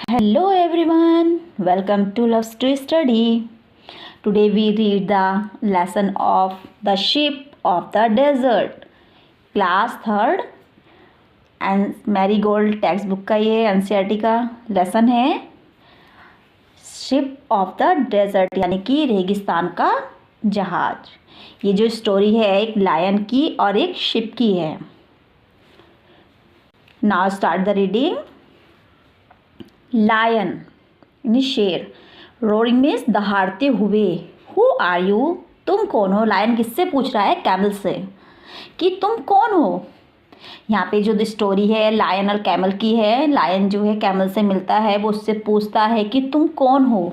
Hello everyone, welcome to Loves to Study. Today we read the lesson of The Ship of the Desert. Class third and marigold text book का ये NCERT का lesson है ship of the desert यानी कि रेगिस्तान का जहाज। ये जो स्टोरी है एक लायन की और एक शिप की है। Now start the reading. Lion यानी शेर, रोरिंग मीन्स दहाड़ते हुए। हु आर यू, तुम कौन हो। लायन किससे पूछ रहा है? कैमल से, कि तुम कौन हो। यहाँ पे जो स्टोरी है लायन और कैमल की है। लायन जो है कैमल से मिलता है, वो उससे पूछता है कि तुम कौन हो।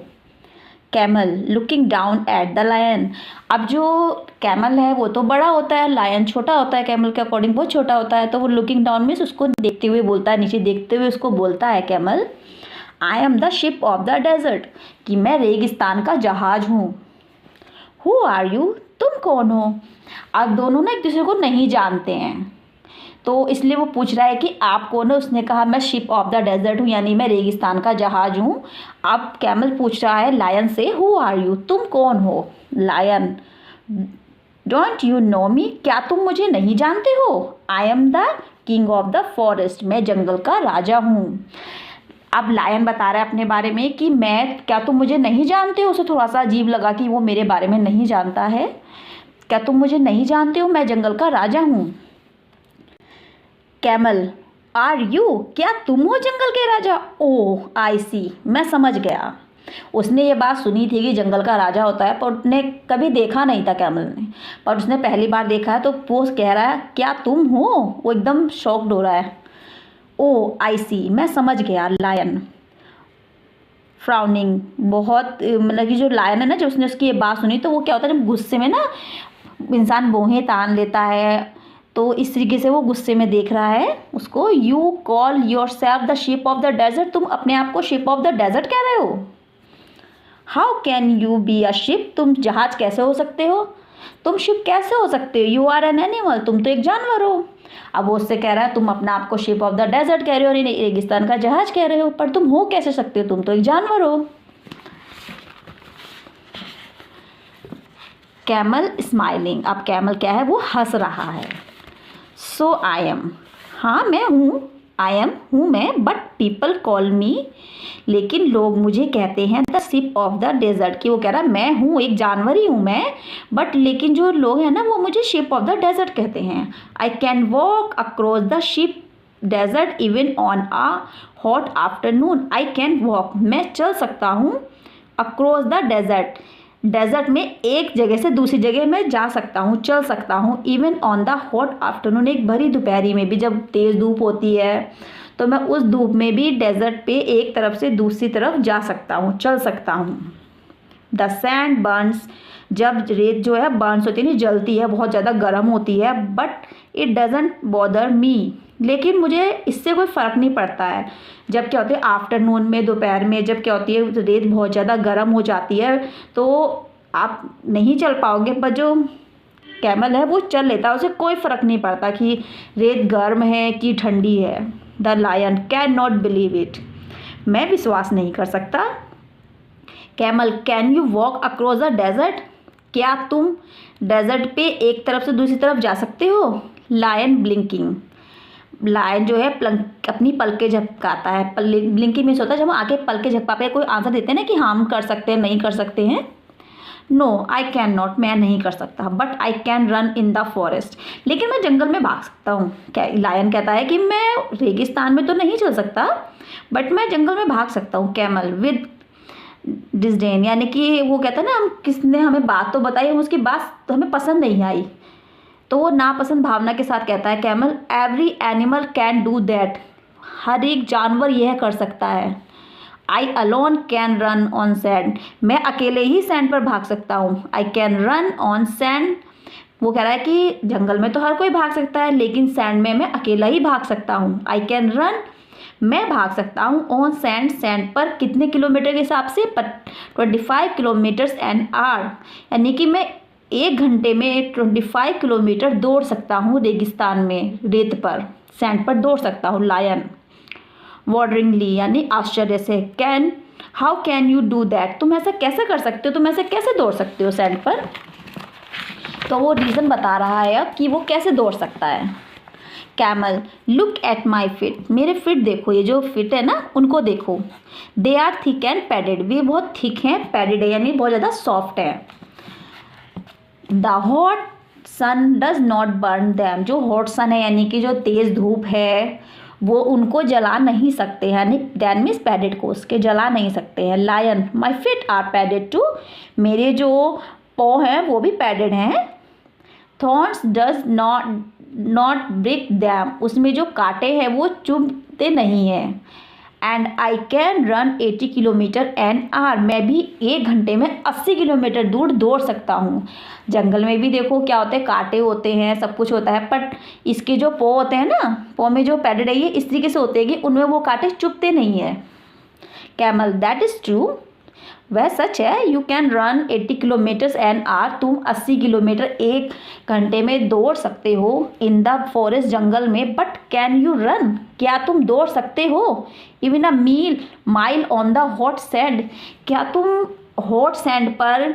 Camel looking down at the lion. अब जो कैमल है वो तो बड़ा होता है, लायन छोटा होता है, कैमल के अकॉर्डिंग बहुत छोटा होता है। तो वो लुकिंग डाउन मीन्स उसको देखते हुए बोलता है, नीचे देखते हुए उसको बोलता है camel, I am the ship of the desert, कि मैं रेगिस्तान का जहाज हूँ। हु आर यू, तुम कौन हो। अब दोनों ना एक दूसरे को नहीं जानते हैं, तो इसलिए वो पूछ रहा है कि आप कौन हो। उसने कहा मैं शिप ऑफ द डेजर्ट हूँ, यानी मैं रेगिस्तान का जहाज हूँ। अब कैमल पूछ रहा है लायन से, हु आर यू, तुम कौन हो। लायन, डोंट यू नो मी, क्या तुम मुझे नहीं जानते हो। आई am the king of the forest, मैं जंगल का राजा हूँ। अब लायन बता रहा है अपने बारे में कि क्या तुम मुझे नहीं जानते हो। उसे थोड़ा सा अजीब लगा कि वो मेरे बारे में नहीं जानता है। क्या तुम मुझे नहीं जानते हो, मैं जंगल का राजा हूँ। कैमल, आर यू, क्या तुम हो जंगल के राजा। ओह आई सी, मैं समझ गया। उसने ये बात सुनी थी कि जंगल का राजा होता है, पर उसने कभी देखा नहीं था कैमल ने, पर उसने पहली बार देखा है। तो वो कह रहा है क्या तुम हो। वो एकदम शॉक्ड हो रहा है। ओ आई सी, मैं समझ गया। लायन फ्राउनिंग, बहुत मतलब कि जो लायन है ना, जब उसने उसकी ये बात सुनी तो वो क्या होता है, जब गुस्से में ना इंसान भौहें तान लेता है, तो इस तरीके से वो गुस्से में देख रहा है उसको। You call yourself the ship of the desert, तुम अपने आप को शिप ऑफ द डेजर्ट कह रहे हो। How can you be a ship, तुम जहाज कैसे हो सकते हो। तुम शिप कैसे हो सकते हो। यू आर एन एनिमल, तुम तो एक जानवर हो। अब वो उससे कह रहा है तुम अपना आप को शिप ऑफ द डेजर्ट कह रहे हो, रेगिस्तान का जहाज कह रहे हो, पर तुम हो कैसे सकते हो, तुम तो एक जानवर हो। कैमल स्माइलिंग, अब कैमल क्या है, वो हंस रहा है। सो आई एम, हाँ मैं हूँ। आई एम हूँ मैं, बट पीपल कॉल मी, लेकिन लोग मुझे कहते हैं the ship of the desert, कि वो कह रहा है मैं हूँ एक जानवर ही हूँ मैं, बट लेकिन जो लोग हैं ना वो मुझे शिप ऑफ द डेजर्ट कहते हैं। I can walk across the ship desert even on a hot afternoon. I can walk, मैं चल सकता हूँ। अक्रॉस द डेजर्ट, डेजर्ट में एक जगह से दूसरी जगह में जा सकता हूँ, चल सकता हूँ। Even on the hot afternoon, एक भरी दोपहरी में भी, जब तेज़ धूप होती है तो मैं उस धूप में भी डेजर्ट पे एक तरफ से दूसरी तरफ जा सकता हूँ, चल सकता हूँ। द सैंड बर्न्स, जब रेत जो है बर्न्स होती है नहीं, जलती है, बहुत ज़्यादा गर्म होती है। But it doesn't bother me, लेकिन मुझे इससे कोई फ़र्क नहीं पड़ता है। जब क्या होती है आफ्टरनून में, दोपहर में, जब क्या होती है रेत बहुत ज़्यादा गर्म हो जाती है तो आप नहीं चल पाओगे, पर जो कैमल है वो चल लेता है, उसे कोई फ़र्क नहीं पड़ता कि रेत गर्म है कि ठंडी है। The lion can not believe it, मैं विश्वास नहीं कर सकता। Camel, can you walk across the desert, क्या तुम डेजर्ट पे एक तरफ से दूसरी तरफ जा सकते हो। लायन ब्लिंकिंग, लायन जो है अपनी पलकें झपकाता है। ब्लिंकिंग मीन्स होता है जब हम आके पलकें झपका पे कोई आंसर देते हैं ना कि हम कर सकते हैं, नहीं कर सकते हैं। नो आई कैन नॉट, मैं नहीं कर सकता। But I can run in the forest, लेकिन मैं जंगल में भाग सकता हूँ। क्या लायन कहता है कि मैं रेगिस्तान में तो नहीं चल सकता, बट मैं जंगल में भाग सकता हूँ। कैमल विद डिस्डेन, यानी कि वो कहता है ना, हम किसने हमें बात तो बताई, हम उसकी बात तो हमें पसंद नहीं आई, तो वो नापसंद भावना के साथ कहता है camel, every animal can do that, हर एक जानवर यह कर सकता है। I alone can run on sand, मैं अकेले ही सैंड पर भाग सकता हूँ। I can run on sand, वो कह रहा है कि जंगल में तो हर कोई भाग सकता है, लेकिन सैंड में मैं अकेला ही भाग सकता हूँ। आई कैन रन, मैं भाग सकता हूँ। ऑन सैंड, सैंड पर कितने किलोमीटर के हिसाब से, 25 किलोमीटर्स एन आवर, यानी कि मैं 1 घंटे में 25 किलोमीटर दौड़ सकता हूँ। रेगिस्तान में रेत पर, सैंड पर दौड़ सकता हूँ। लायन, वॉडरिंगली यानी आश्चर्य से। How can you do that, तुम ऐसा कैसे कर सकते हो, तुम ऐसे कैसे दौड़ सकते हो सैंड पर। तो वो रीज़न बता रहा है अब कि वो कैसे दौड़ सकता है। Camel, look at my feet, मेरे फिट देखो, ये जो फिट है ना उनको देखो। They are thick and padded, वे बहुत थिक हैं, पैडेड है यानी बहुत ज़्यादा सॉफ्ट है। The hot sun does not burn them, जो हॉट सन है यानी कि जो तेज़ धूप है वो उनको जला नहीं सकते हैं, यानी दैट मीन्स पैडेड को उसके जला नहीं सकते हैं। Lion, my feet are padded too, मेरे जो पॉ हैं वो भी पैडेड हैं। Thorns does not break them, उसमें जो कांटे हैं वो चुभते नहीं हैं। And I can run 80 kilometre an hour, मैं भी 1 घंटे में 80 किलोमीटर दूर दौड़ सकता हूँ। जंगल में भी देखो क्या होते हैं, कांटे होते हैं, सब कुछ होता है, बट इसके जो पॉ होते हैं ना, पॉ में जो पैडेड है ये इस तरीके से होते हैं कि उनमें वो कांटे चुभते नहीं है। कैमल, दैट इज़ ट्रू, वह सच है। You can run 80 kilometres an hour, तुम 80 किलोमीटर 1 घंटे में दौड़ सकते हो इन द फॉरेस्ट, जंगल में। बट कैन यू रन, क्या तुम दौड़ सकते हो even a mile on the hot sand, क्या तुम हॉट सैंड पर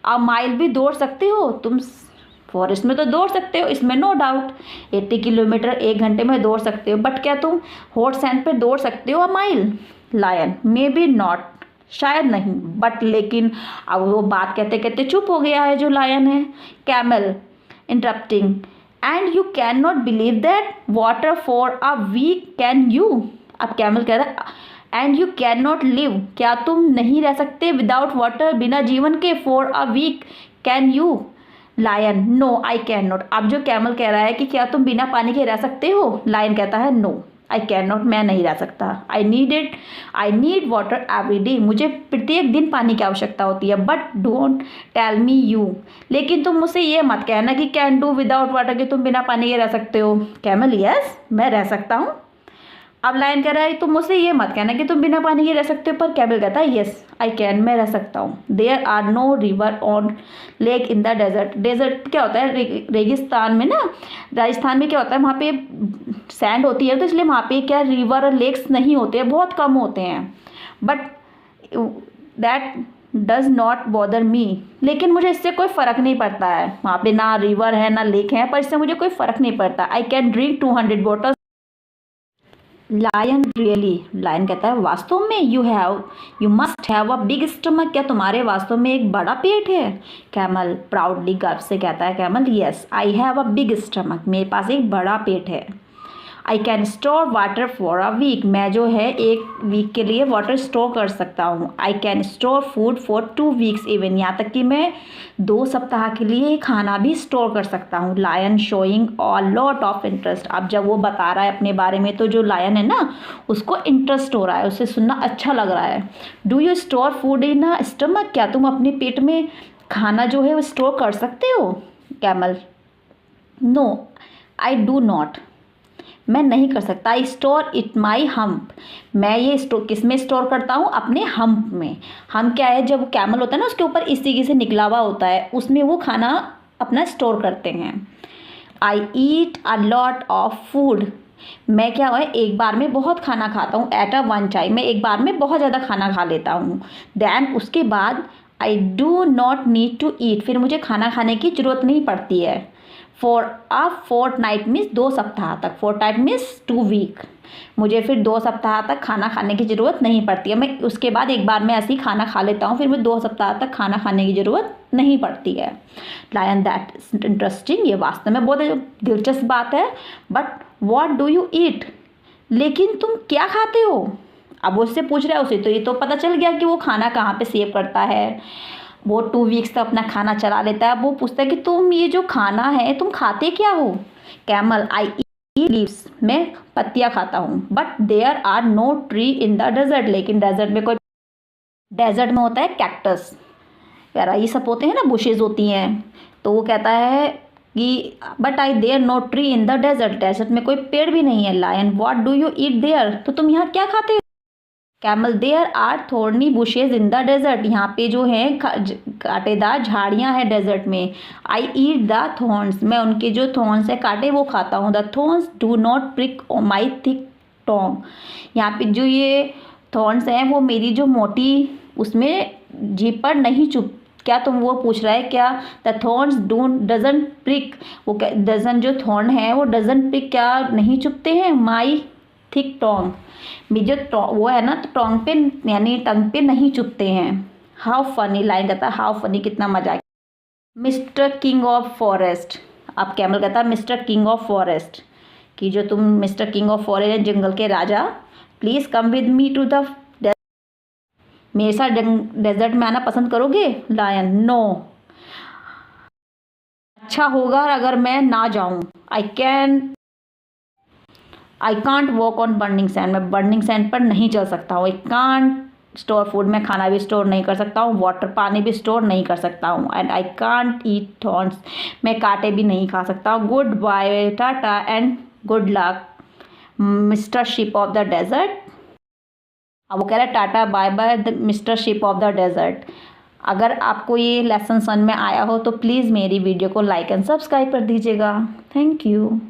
अ माइल भी दौड़ सकते हो। तुम फॉरेस्ट में तो दौड़ सकते हो, इसमें नो डाउट, 80 किलोमीटर 1 घंटे में दौड़ सकते हो, बट क्या तुम हॉट सैंड पर दौड़ सकते हो a mile. Lion, maybe not, शायद नहीं, बट लेकिन। अब वो बात कहते कहते चुप हो गया है जो लायन है। Camel interrupting, and you can not believe that water for a week can you, अब कैमल कह रहा है and you can not live, क्या तुम नहीं रह सकते विदाउट वाटर, बिना जीवन के, for a week can you. Lion, no I can not, अब जो कैमल कह रहा है कि क्या तुम बिना पानी के रह सकते हो, लायन कहता है नो आई कैन नॉट, मैं नहीं रह सकता। I need water every day, मुझे प्रत्येक दिन पानी की आवश्यकता होती है। But don't tell me you, लेकिन तुम मुझसे ये मत कहना कि कैन डू विदाउट वाटर, कि तुम बिना पानी के रह सकते हो। कैमल, यस मैं रह सकता हूँ। अब लायन कह रहा है तुम मुझसे ये मत कहना कि तुम बिना पानी के रह सकते हो, पर कैमल कहता है यस आई कैन, मैं रह सकता हूँ। There are no river on lake in the desert, desert क्या होता है, रेगिस्तान में ना, राजस्थान में क्या होता है, वहाँ पे सैंड होती है, तो इसलिए वहाँ पे क्या रिवर और लेक्स नहीं होते हैं, बहुत कम होते हैं। But that does not bother me, लेकिन मुझे इससे कोई फ़र्क नहीं पड़ता है, वहाँ पे ना रिवर है ना लेक है, पर इससे मुझे कोई फ़र्क नहीं पड़ता। I can drink 200 bottles. Lion, really, lion कहता है वास्तव में, you must have a big stomach, क्या तुम्हारे वास्तव में एक बड़ा पेट है। कैमल प्राउडली, गर्व से कहता है camel, yes I have a big stomach, मेरे पास एक बड़ा पेट है। I can store water for a week, मैं जो है 1 वीक के लिए वाटर स्टोर कर सकता हूँ। I can store food for 2 weeks even, यहाँ तक कि मैं 2 सप्ताह के लिए खाना भी स्टोर कर सकता हूँ। Lion showing a lot of interest, अब जब वो बता रहा है अपने बारे में तो जो लायन है ना उसको इंटरेस्ट हो रहा है, उसे सुनना अच्छा लग रहा है। Do you store food in a stomach, क्या तुम अपने पेट में खाना जो है वो स्टोर कर सकते हो। Camel, no I do not, मैं नहीं कर सकता। I store it my hump, मैं ये स्टोर किस में स्टोर करता हूँ, अपने हम्प में। हम क्या है, जब कैमल होता है ना उसके ऊपर इस तरीके से निकला हुआ होता है, उसमें वो खाना अपना स्टोर करते हैं। आई ईट अ लॉट ऑफ फूड, मैं क्या है एक बार में बहुत खाना खाता हूँ। एट अ वन टाइम, मैं एक बार में बहुत ज़्यादा खाना खा लेता हूँ। दैन उसके बाद I do not need to eat, फिर मुझे खाना खाने की ज़रूरत नहीं पड़ती है। फॉर अ फोर्टनाइट मीन्स 2 सप्ताह तक, फोर्टनाइट मीन्स 2 वीक, मुझे फिर 2 सप्ताह तक खाना खाने की ज़रूरत नहीं पड़ती है। मैं उसके बाद एक बार में ऐसे ही खाना खा लेता हूँ, फिर मैं 2 सप्ताह तक खाना खाने की ज़रूरत नहीं पड़ती है। लायन, दैट इंटरेस्टिंग, ये वास्तव में बहुत दिलचस्प बात है। बट वॉट डू यू ईट, लेकिन तुम क्या खाते हो। अब वो उससे पूछ रहा है, उसे तो ये तो पता चल गया कि वो खाना कहाँ पे सेव करता है, वो 2 वीक्स तक अपना खाना चला लेता है। अब वो पूछता है कि तुम ये जो खाना है तुम खाते क्या हो। कैमल, आई ईट लीव्स, मैं पत्तियाँ खाता हूँ। But there are no tree in the desert, लेकिन डेजर्ट में कोई, डेजर्ट में होता है कैक्टस वगैरह ये सब होते हैं ना, बुशेज होती हैं। तो वो कहता है कि but I there no tree in the desert, desert में कोई पेड़ भी नहीं है। Lion, what do you eat there, तो तुम यहाँ क्या खाते हो। Camel, there are thorny bushes in the desert, यहाँ पे जो है कांटेदार झाड़ियाँ हैं डेजर्ट में। आई ईट द थॉर्न्स, मैं उनके जो थॉर्न्स है कांटे वो खाता हूँ। The thorns do not prick my thick tongue. यहाँ पे जो ये थॉर्न्स हैं वो मेरी जो मोटी उसमें जीभ पर नहीं चुप, क्या तुम वो पूछ रहा है क्या? द थॉर्न्स डजंट प्रिक, वो डजन जो थॉर्न है वो डजंट प्रिक, क्या नहीं चुपते हैं माई थिक टोंग, मेरी जो वो है ना तो टोंग पे यानी टंग पे नहीं चुपते हैं। हाउ फनी, लाइन कहता है हाउ फनी, कितना मजा। मिस्टर किंग ऑफ फॉरेस्ट, अब कैमल कहता है मिस्टर किंग ऑफ फॉरेस्ट, कि जो तुम मिस्टर किंग ऑफ फॉरेस्ट जंगल के राजा, please come with me to the, मेरे साथ डेजर्ट में आना पसंद करोगे? लायन, नो, अच्छा होगा अगर मैं ना जाऊं। I can't walk on burning sand, मैं बर्निंग सैंड पर नहीं चल सकता हूँ। आई कांट स्टोर फूड, मैं खाना भी स्टोर नहीं कर सकता हूँ, वाटर पानी भी स्टोर नहीं कर सकता हूँ। And I can't eat thorns, मैं कांटे भी नहीं खा सकता हूँ। Goodbye, tata and good luck mister ship of the desert. अब वो कह रहा है tata bye bye mister ship of the desert. अगर आपको ये लेसन समझ में आया हो तो प्लीज़ मेरी वीडियो को लाइक एंड सब्सक्राइब कर दीजिएगा। Thank you.